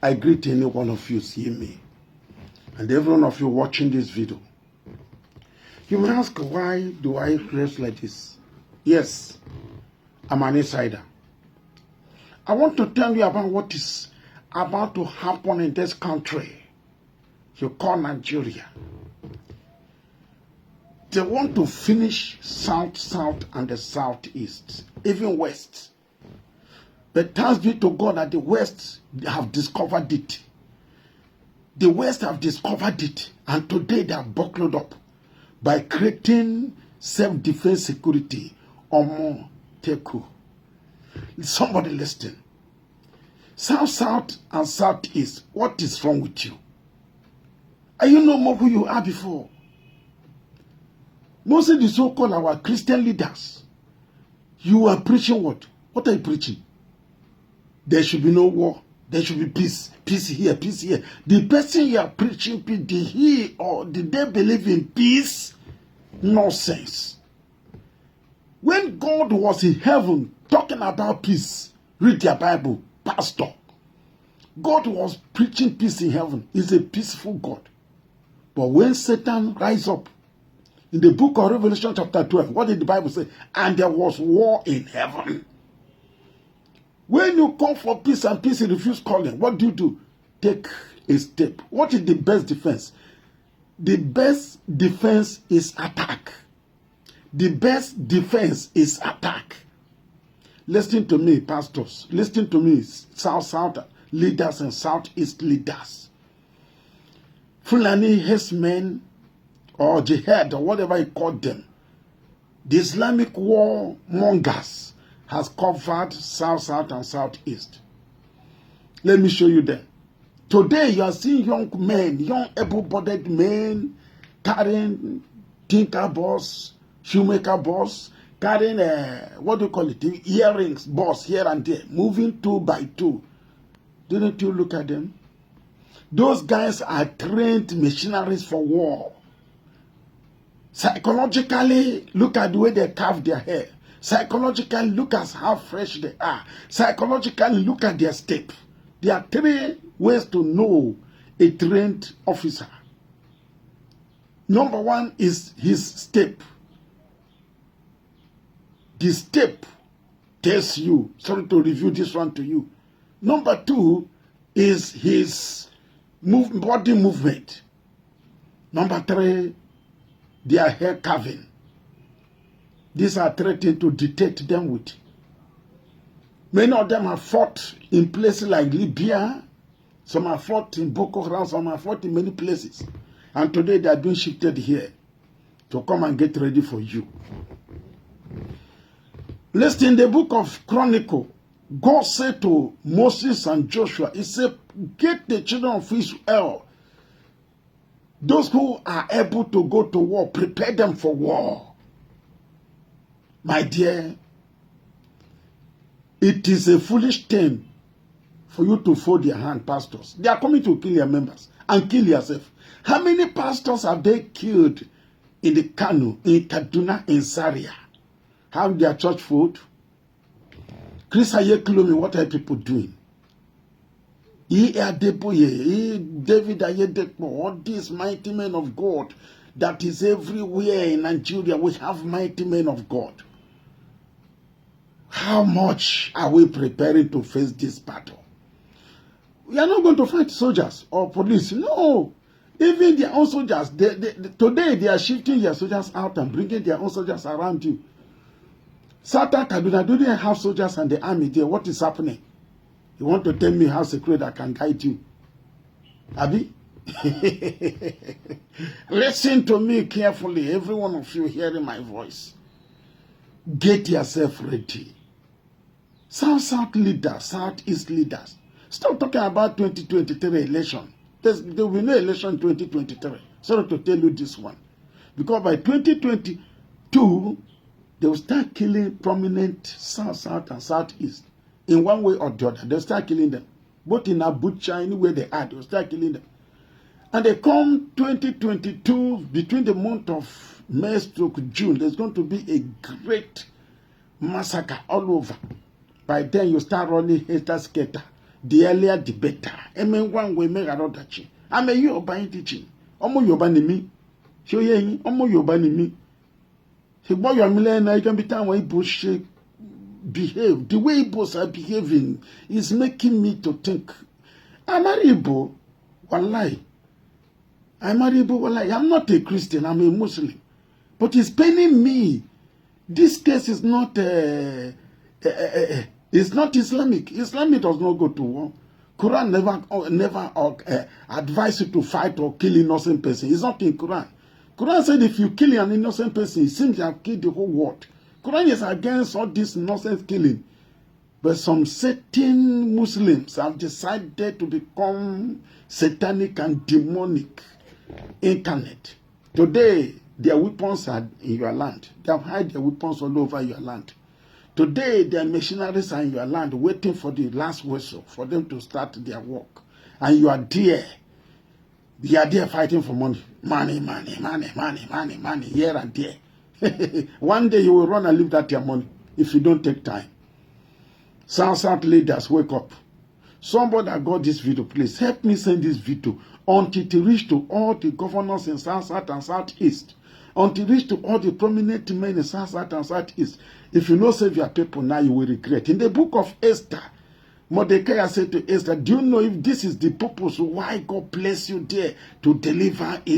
I greet any one of you seeing me, and every one of you watching this video. You may ask, why do I dress like this? Yes, I'm an insider. I want to tell you about what is about to happen in this country you call Nigeria. They want to finish South and the Southeast, even West. But thanks be to God that the West have discovered it. The West have discovered it, and today they are buckled up by creating self-defense security or more Teku. Somebody listen. South and Southeast, what is wrong with you? Are you no more who you are before? Most of the so-called our Christian leaders, you are preaching what? What are you preaching? There should be no war. There should be peace. Peace here, peace here. The person you are preaching, did he or did they believe in peace? Nonsense. When God was in heaven talking about peace, read your Bible, pastor. God was preaching peace in heaven. He's a peaceful God. But when Satan rise up, in the book of Revelation chapter 12, what did the Bible say? And there was war in heaven. When you call for peace and peace, you refuse calling, what do? Take a step. What is the best defense? The best defense is attack. The best defense is attack. Listen to me, pastors. Listen to me, South leaders and Southeast leaders. Fulani herdsmen or jihad or whatever you call them. The Islamic war mongers has covered South and Southeast. Let me show you them. Today you are seeing young men, young able-bodied men carrying tinker boss, shoemaker boss, carrying what do you call it? Earrings boss here and there, moving 2 by 2. Didn't you look at them? Those guys are trained missionaries for war. Psychologically, look at the way they carve their hair. Psychologically, look at how fresh they are. Psychologically, look at their step. There are 3 ways to know a trained officer. Number 1 is his step. The step tells you, sorry to review this one to you. Number 2 is his body movement. Number 3, their hair carving. These are 3 things to detect them with. Many of them have fought in places like Libya. Some have fought in Boko Haram. Some have fought in many places. And today they are being shifted here to come and get ready for you. Listen, in the book of Chronicle, God said to Moses and Joshua, he said, get the children of Israel, those who are able to go to war, prepare them for war. My dear, it is a foolish thing for you to fold your hand, pastors. They are coming to kill your members and kill yourself. How many pastors have they killed in the Kano, in Kaduna, in Zaria? Have their church food? Chris Ayekilomi, what are people doing? David Ayedepo, all these mighty men of God that is everywhere in Nigeria. We have mighty men of God. How much are we preparing to face this battle? We are not going to fight soldiers or police. No. Even their own soldiers. Today they are shifting their soldiers out and bringing their own soldiers around you. Southern Kaduna, do they have soldiers and the army there? What is happening? You want to tell me how secret I can guide you? Abi? Listen to me carefully, every one of you hearing my voice. Get yourself ready. South leaders, Southeast leaders. Stop talking about 2023 election. There will be no election 2023. Sorry to tell you this one. Because by 2022, they will start killing prominent South and Southeast. In one way or the other, they'll start killing them. Both in Abuja, anywhere they are, they'll start killing them. And they come 2022, between the month of May to June, there's going to be a great massacre all over. By then, you start running hater skater. the earlier the better. Emen one way make another chi. I'm a Yoruba teaching. Omo Yoruba ni mi. Show ye omo Yoruba ni mi. He boy your millennial, I can be time when Igbo behave. The way Igbos are behaving is making me to think. I'm a Igbo, wallahi. I'm a Igbo, wallahi. I'm not a Christian, I'm a Muslim. But it's paining me. This case is not it's not Islamic. Islamic does not go to war. Quran never advise you to fight or kill innocent person. It's not in Quran. Quran said if you kill an innocent person, it seems you have killed the whole world. Quran is against all this nonsense killing. But some certain Muslims have decided to become satanic and demonic incarnate. Today, their weapons are in your land. They have hid their weapons all over your land. Today, their missionaries are in your land waiting for the last whistle for them to start their work. And you are there. You are there fighting for money. Money, here and there. One day you will run and leave that your money if you don't take time. South leaders, wake up. Somebody that got this video, please help me send this video until it reach to all the governors in South and Southeast. Until it reach to all the prominent men in South and Southeast. If you don't save your people now, you will regret. In the book of Esther, Mordecai said to Esther, do you know if this is the purpose why God bless you there to deliver Israel?